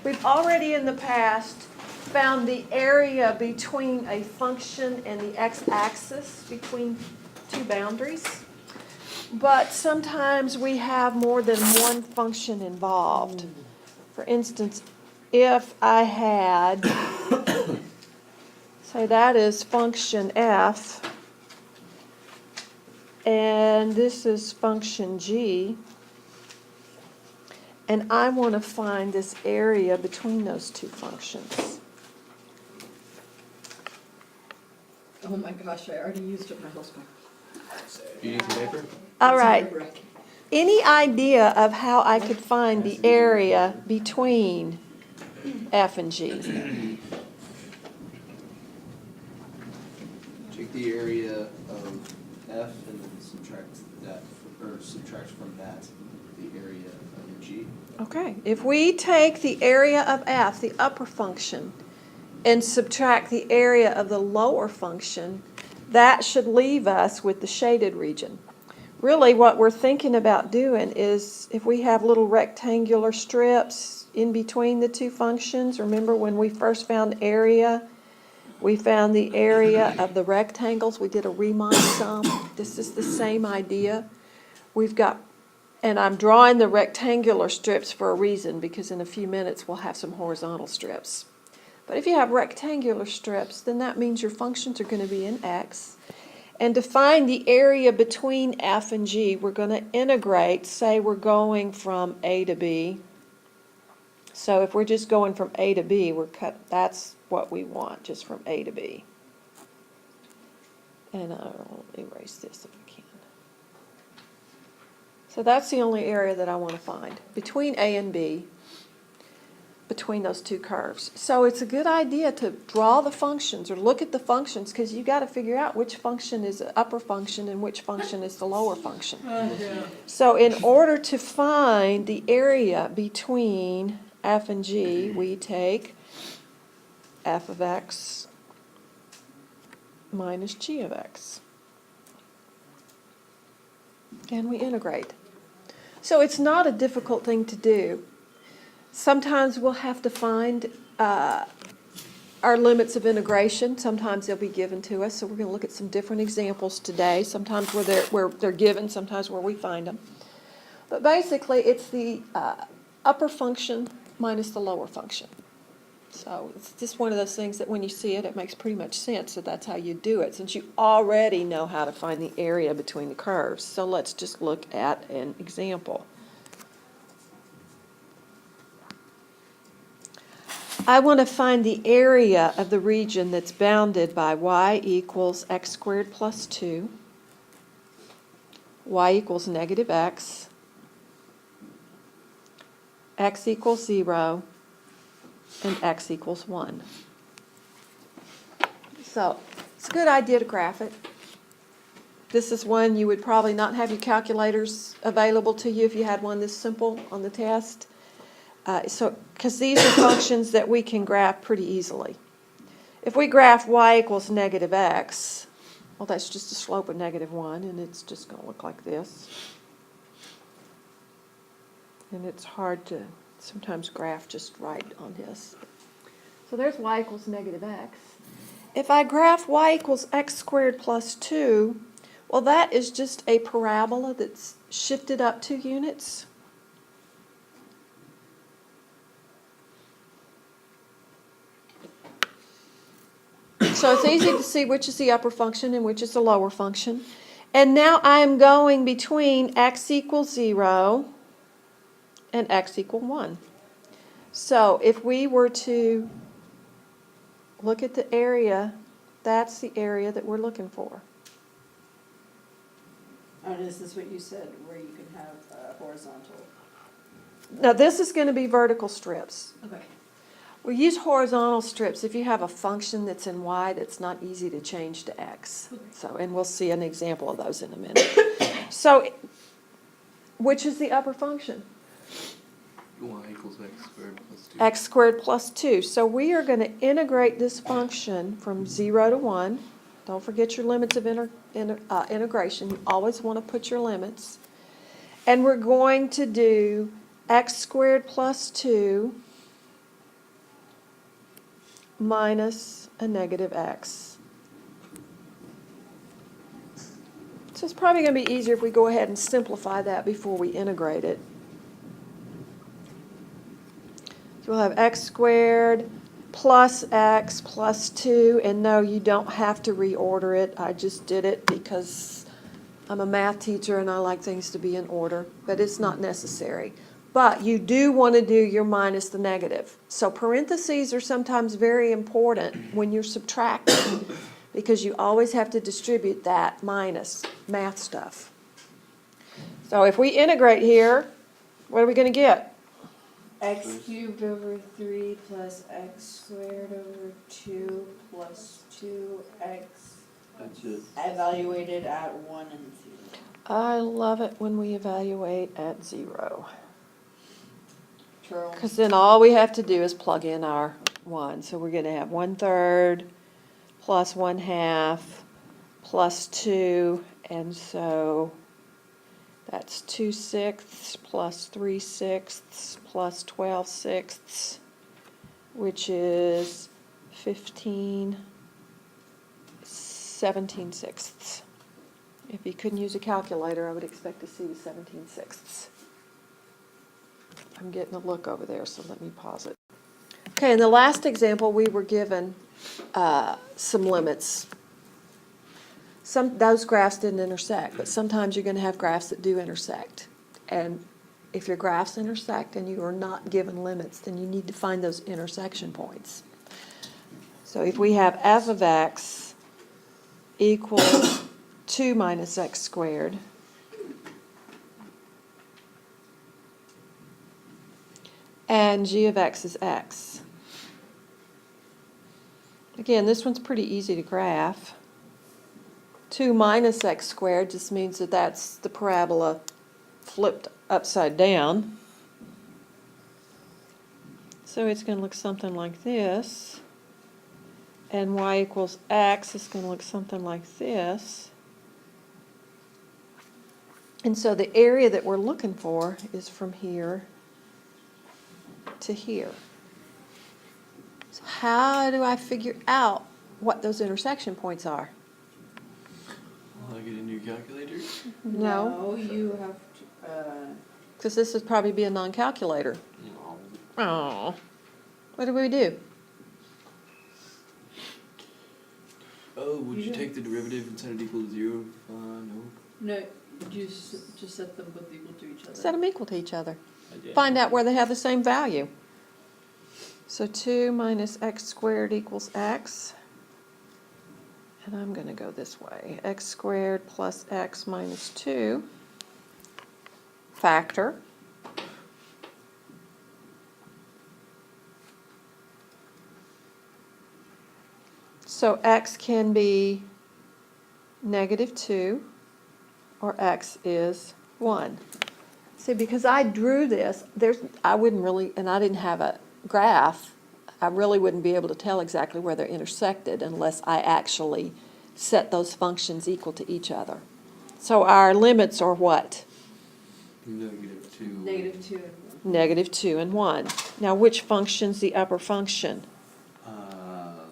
We've already in the past found the area between a function and the x-axis between two boundaries. But sometimes we have more than one function involved. For instance, if I had, say that is function f, and this is function g, and I want to find this area between those two functions. Oh my gosh, I already used up my whole spec. Do you need some paper? All right. Any idea of how I could find the area between f and g? Take the area of F and then subtract that, or subtract from that the area of G. Okay, if we take the area of f, the upper function, and subtract the area of the lower function, that should leave us with the shaded region. Really, what we're thinking about doing is if we have little rectangular strips in between the two functions, remember when we first found area, we found the area of the rectangles, we did a Riemann sum. This is the same idea. We've got, and I'm drawing the rectangular strips for a reason, because in a few minutes we'll have some horizontal strips. But if you have rectangular strips, then that means your functions are going to be in x. And to find the area between f and g, we're going to integrate, say we're going from a to b. So if we're just going from a to b, that's what we want, just from a to b. And I'll erase this if I can. So that's the only area that I want to find, between a and b, between those two curves. So it's a good idea to draw the functions or look at the functions, because you've got to figure out which function is the upper function and which function is the lower function. So in order to find the area between f and g, we take f of x minus g of x. And we integrate. So it's not a difficult thing to do. Sometimes we'll have to find our limits of integration. Sometimes they'll be given to us. So we're going to look at some different examples today. Sometimes where they're given, sometimes where we find them. But basically, it's the upper function minus the lower function. So it's just one of those things that when you see it, it makes pretty much sense that that's how you do it, since you already know how to find the area between the curves. So let's just look at an example. I want to find the area of the region that's bounded by y equals x squared plus 2, y equals negative x equals 0, and x equals 1. So it's a good idea to graph it. This is one you would probably not have your calculators available to you if you had one this simple on the test. Because these are functions that we can graph pretty easily. If we graph y equals negative x, well, that's just a slope of negative 1, and it's just going to look like this. And it's hard to sometimes graph just right on this. So there's y equals negative x. If I graph y equals x squared plus 2, well, that is just a parabola that's shifted up 2 units. So it's easy to see which is the upper function and which is the lower function. And now I am going between x equals 0 and x equals 1. So if we were to look at the area, that's the area that we're looking for. And is this what you said, where you can have horizontal? Now this is going to be vertical strips. Okay. We use horizontal strips if you have a function that's in y that's not easy to change to x. So, and we'll see an example of those in a minute. So, which is the upper function? Y equals x squared plus 2. X squared plus 2. So we are going to integrate this function from 0 to 1. Don't forget your limits of integration. You always want to put your limits. And we're going to do x squared plus 2 minus a negative x. So it's probably going to be easier if we go ahead and simplify that before we integrate it. So we'll have x squared plus x plus 2, and no, you don't have to reorder it. I just did it because I'm a math teacher and I like things to be in order, but it's not necessary. But you do want to do your minus the negative. So parentheses are sometimes very important when you're subtracting because you always have to distribute that minus math stuff. So if we integrate here, what are we going to get? X cubed over 3 plus x squared over 2 plus 2x That's it. evaluated at 1 and 0. I love it when we evaluate at 0. True. Because then all we have to do is plug in our 1. So we're going to have 1/3 plus 1/2 plus 2. And so that's 2/6 plus 3/6 plus 12/6, which is 17/6. If you couldn't use a calculator, I would expect to see the 17/6. I'm getting a look over there, so let me pause it. Okay, in the last example, we were given some limits. Those graphs didn't intersect, but sometimes you're going to have graphs that do intersect. And if your graphs intersect and you are not given limits, then you need to find those intersection points. So if we have f of x equals 2 minus x squared, and g of x is x. Again, this one's pretty easy to graph. 2 minus x squared just means that that's the parabola flipped upside down. So it's going to look something like this. And y equals x is going to look something like this. And so the area that we're looking for is from here to here. So how do I figure out what those intersection points are? Will I get a new calculator? No, You have to, because this would probably be a non-calculator. No. Oh, what do we do? Oh, would you Yeah. take the derivative and set it equal to 0? No. No, you just set them both equal to each other. Set them equal to each other. I did. Find out where they have the same value. So 2 minus x squared equals x. And I'm going to go this way. X squared plus x minus 2. Factor. So x can be -2 or x is 1. See, because I drew this, I wouldn't really, and I didn't have a graph, I really wouldn't be able to tell exactly where they're intersected unless I actually set those functions equal to each other. So our limits are what? -2. -2 and -2 and 1. Now, which function's the upper function?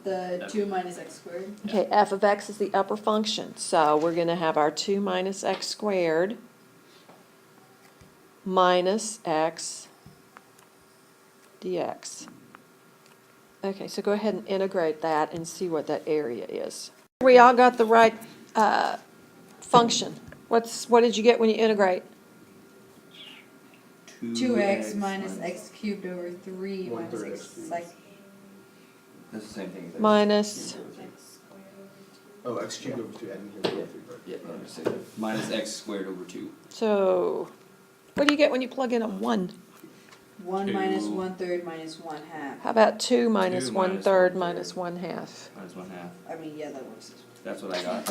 the 2 minus x squared. Okay, f of x is the upper function. So we're going to have our 2 minus x squared minus x dx. Okay, so go ahead and integrate that and see what that area is. We all got the right function. What did you get when you integrate? 2x minus x cubed over 3 minus 1/3 x. x It's like That's the same thing as Minus, Oh, x cubed over 2, adding here, 3, right? Yeah, I understand that. Minus x squared over 2. so what do you get when you plug in a 1? 1 minus 2. 1/3 minus 1/2. How about 2 minus 2 1/3 minus 1/3. minus 1/2? Minus 1/2. I mean, yeah, that works. That's what I got.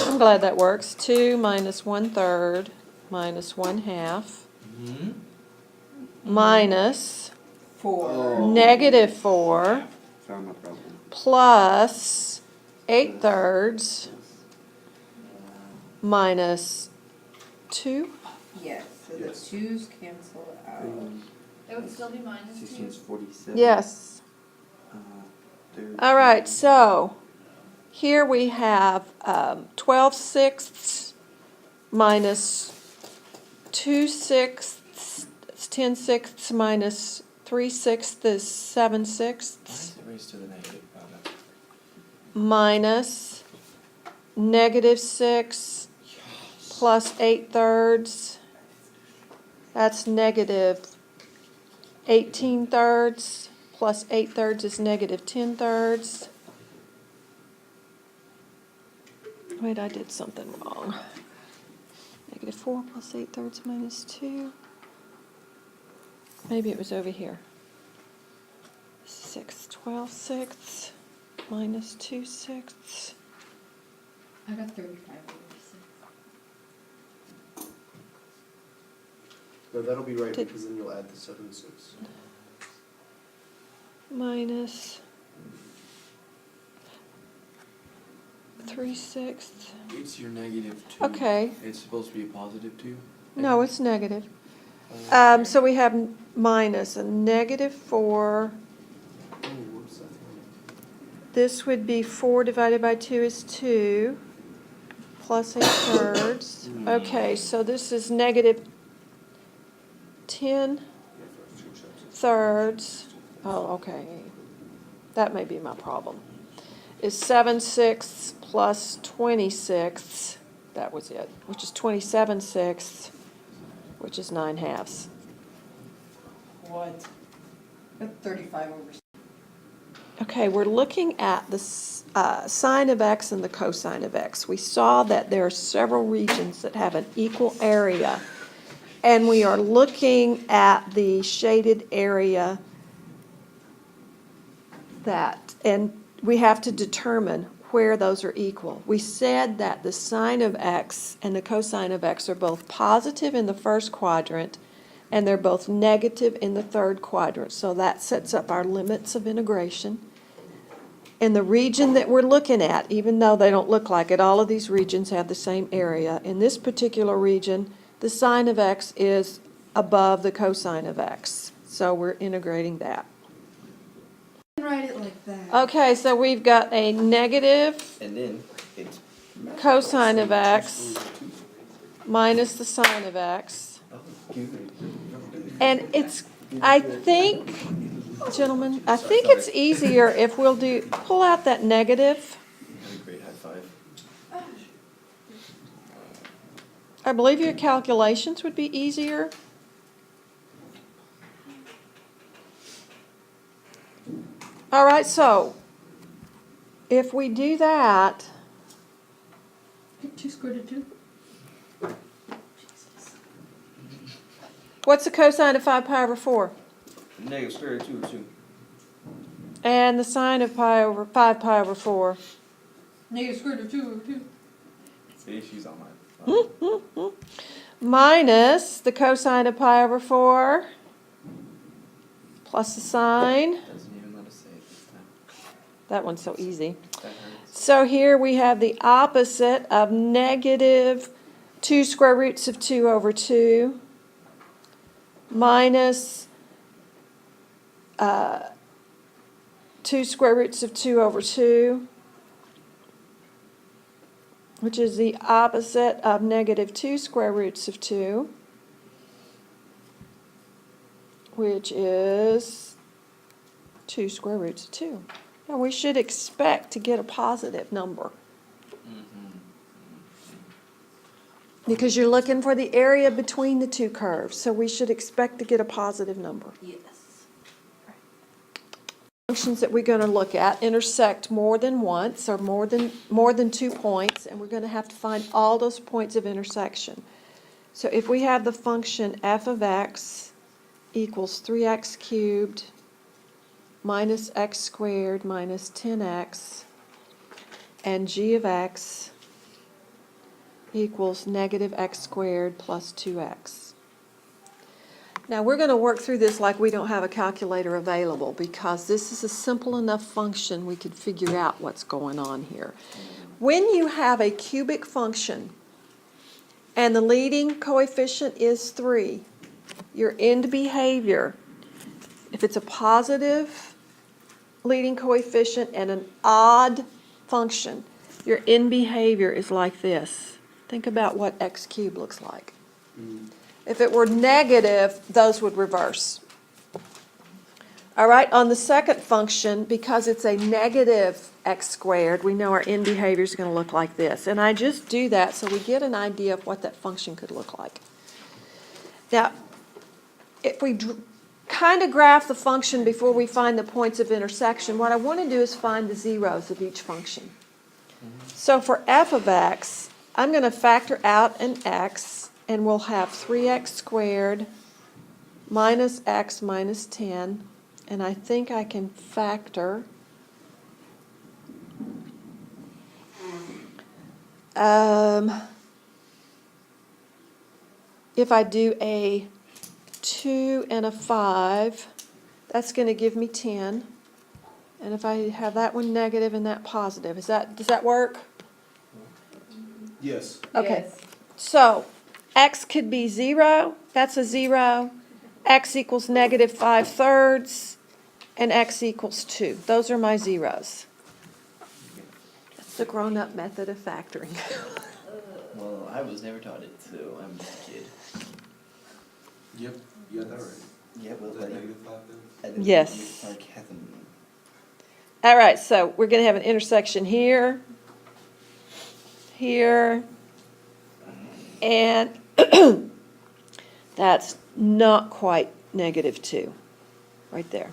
I'm glad that works. 2 minus 1/3 minus 1/2 minus 4. -4 Found my problem. plus 8/3 minus 2. Yes, so the 2's cancel out. It would still be -2. 16 is 47. Yes. All right, so here we have 12/6 minus 2/6, it's 10/6 minus 3/6 is 7/6, Raised to the negative. Oh, that's minus -6 plus 8/3. That's negative 18/3 plus 8/3 is negative 10/3. Wait, I did something wrong. -4 plus 8/3 minus 2. Maybe it was over here. 12/6 minus 2/6. I got 35 over 6. No, that'll be right Did- because then you'll add the 7/6. Minus 3/6. It's your negative 2. Okay, It's supposed to be a positive 2? no, it's negative. So we have minus a -4. Oh, whoops, I think. This would be 4 divided by 2 is 2, plus 8/3. Okay, so this is negative 10/3. Oh, okay. That may be my problem. Is 7/6 plus 26, that was it, which is 27/6, which is 9/2. What? Got 35 over 6. Okay, we're looking at the sine of x and the cosine of x. We saw that there are several regions that have an equal area, and we are looking at the shaded area and we have to determine where those are equal. We said that the sine of x and the cosine of x are both positive in the first quadrant, and they're both negative in the third quadrant. So that sets up our limits of integration. In the region that we're looking at, even though they don't look like it, all of these regions have the same area. In this particular region, the sine of x is above the cosine of x. So we're integrating that. Write it like that. Okay, so we've got a negative And then it's. cosine of x minus the sine of x. And it's, I think, gentlemen, I think it's easier if we'll pull out that negative. Great, high five. I believe your calculations would be easier. All right, so if we do that, 2 squared root of 2? what's the cosine of 5 pi over 4? Negative square root 2 or 2. And the sine of 5 pi over 4? Negative square root of 2 over 2. See, she's on my. Minus the cosine of pi over 4 plus the sine. Doesn't even let us say it this time. That one's so easy. That hurts. So here we have the opposite of negative 2 square roots of 2 over 2 minus 2 square roots of 2 over 2, which is the opposite of negative 2 square roots of 2, which is 2 square roots of 2. Now we should expect to get a positive number because you're looking for the area between the two curves, so we should expect to get a positive number. Yes. Functions that we're going to look at intersect more than once or more than 2 points, and we're going to have to find all those points of intersection. So if we have the function f of x equals 3x cubed minus x squared minus 10x, and g of x equals negative x squared plus 2x. Now, we're going to work through this like we don't have a calculator available because this is a simple enough function we could figure out what's going on here. When you have a cubic function and the leading coefficient is 3, your end behavior, if it's a positive leading coefficient and an odd function, your end behavior is like this. Think about what x cubed looks like. If it were negative, those would reverse. All right, on the second function, because it's a negative x squared, we know our end behavior is going to look like this. And I just do that so we get an idea of what that function could look like. Now, if we kind of graph the function before we find the points of intersection, what I want to do is find the zeros of each function. So for f of x, I'm going to factor out an x, and we'll have 3x squared minus x minus 10. And I think I can factor if I do a 2 and a 5, that's going to give me 10. And if I have that one negative and that positive, does that work? Yes. Okay. Yes. So x could be 0, that's a 0. X equals negative 5/3, and x equals 2. Those are my zeros. That's the grown-up method of factoring. Well, I was never taught it, so I'm just a kid. Yep, you got that right. Yeah, well, Is that negative 5 then? I didn't Yes. use sarcasm. All right, so we're going to have an intersection here, here, and that's not quite negative 2, right there.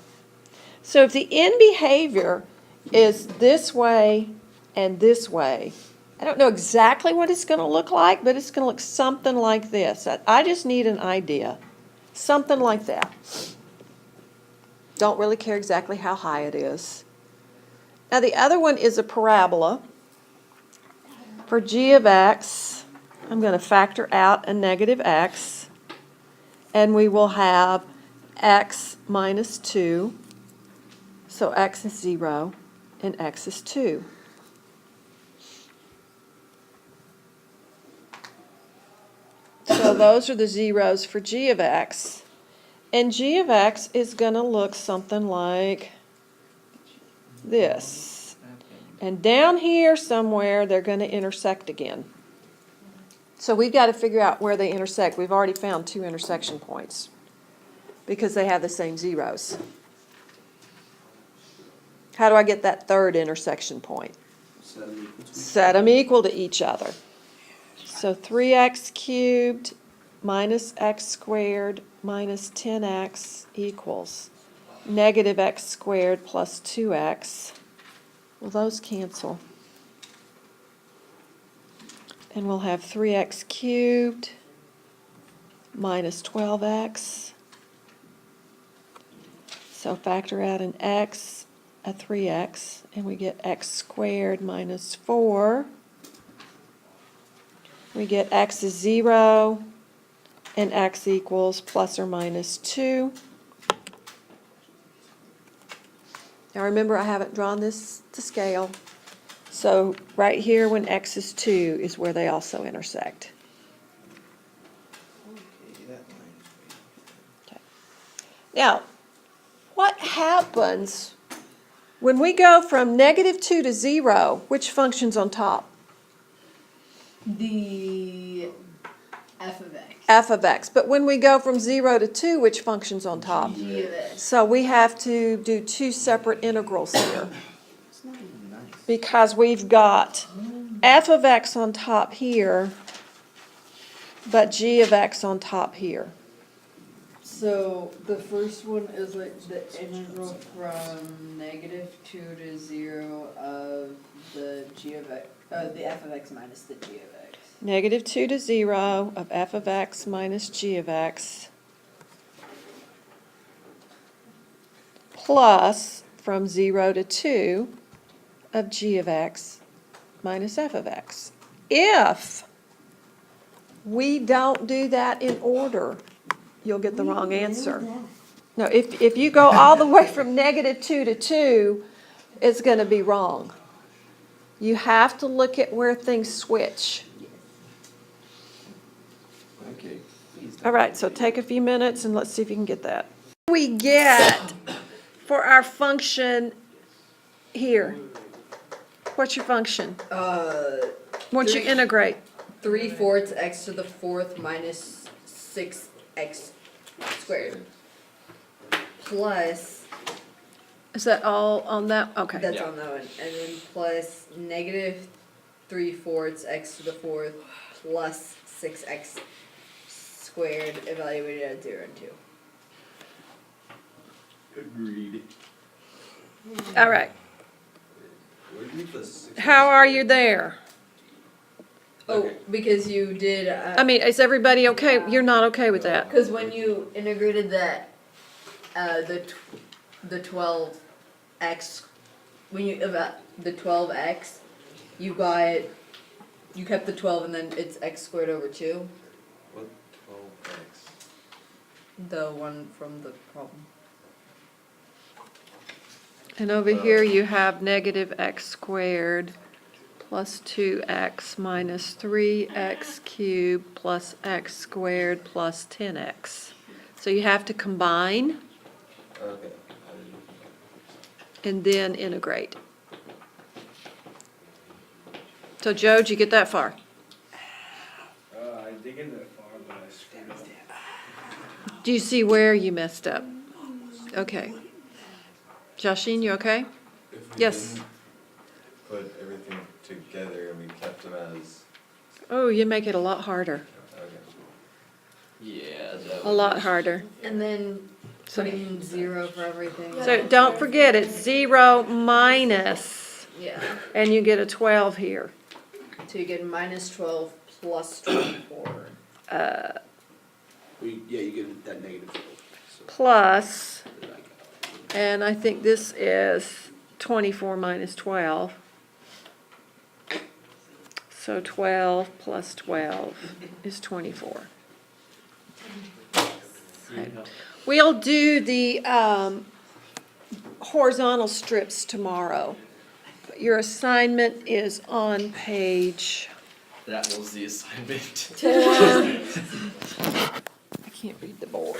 So if the end behavior is this way and this way, I don't know exactly what it's going to look like, but it's going to look something like this. I just need an idea. Something like that. Don't really care exactly how high it is. Now the other one is a parabola. For g of x, I'm going to factor out a negative x, and we will have x minus 2. So x is 0, and x is 2. So those are the zeros for g of x. And g of x is going to look something like this. And down here somewhere, they're going to intersect again. So we've got to figure out where they intersect. We've already found 2 intersection points because they have the same zeros. How do I get that third intersection point? Set them equal to each Set them equal to each other. So 3x cubed minus x squared minus 10x equals negative x squared plus 2x. Well, those cancel. And we'll have 3x cubed minus 12x. So factor out an x, a 3x, and we get x squared minus 4. We get x is 0, and x equals plus or minus 2. Now remember, I haven't drawn this to scale. So right here, when x is 2, is where they also intersect. Okay, that line. Okay. Now, what happens when we go from negative 2 to 0? Which function's on top? The f of x. F of x. But when we go from 0 to 2, which function's on top? G of x. So we have to do 2 separate integrals here. It's not even nice. Because we've got f of x on top here, but g of x on top here. So the first one is like the integral from negative 2 to 0 of the g of x, the f of x minus the g of x. Negative 2 to 0 of f of x minus g of x plus from 0 to 2 of g of x minus f of x. If we don't do that in order, you'll get the wrong answer. No, if you go all the way from negative 2 to 2, it's going to be wrong. You have to look at where things switch. Okay, please don't. All right, so take a few minutes and let's see if you can get that. We get for our function here? What's your function? Once you Three. integrate? 3/4 x to the fourth minus 6x squared. Plus, Is that all on that? Okay. that's Yeah. on that one, and then plus negative 3/4 x to the fourth plus 6x squared evaluated at 0 and 2. Agreed. All right. Where'd you put 6? How are you there? Oh, Okay. because you did, I mean, is everybody okay? You're not okay with that? because when you integrated that, the 12x, when you, about the 12x, you kept the 12 and then it's x squared over 2, What? 12x. the one from the problem. And over here you have negative x squared plus 2x minus 3x cubed plus x squared plus 10x. So you have to combine Okay. and then integrate. So Joe, did you get that far? I did get that far, but I screwed up. Do you see where you messed up? Okay. Joshine, you okay? If we Yes. didn't put everything together and we kept them as, Oh, you make it a lot harder, okay. Yeah, that a would lot just- harder. And then So- putting in 0 for everything. So don't forget, it's 0 minus, Yeah, and you get a 12 here. so you get minus 12 plus 24. You get that negative. So, Plus, then I got it. and I think this is 24 minus 12. So 12 plus 12 is 24. Okay. We'll do the horizontal strips tomorrow. But your assignment is on page That was the assignment. 4. I can't read the board.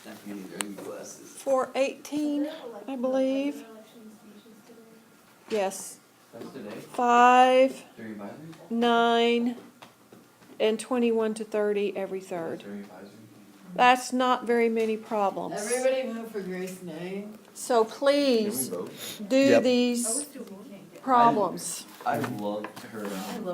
Definitely need reading glasses. 418, I believe. Yes, That's today. 5, Three advisory? 9, and 21 to 30 every third. Three advisory. That's not very many problems. Everybody vote for Grace Nay. So Can we please vote? do these problems. I loved her.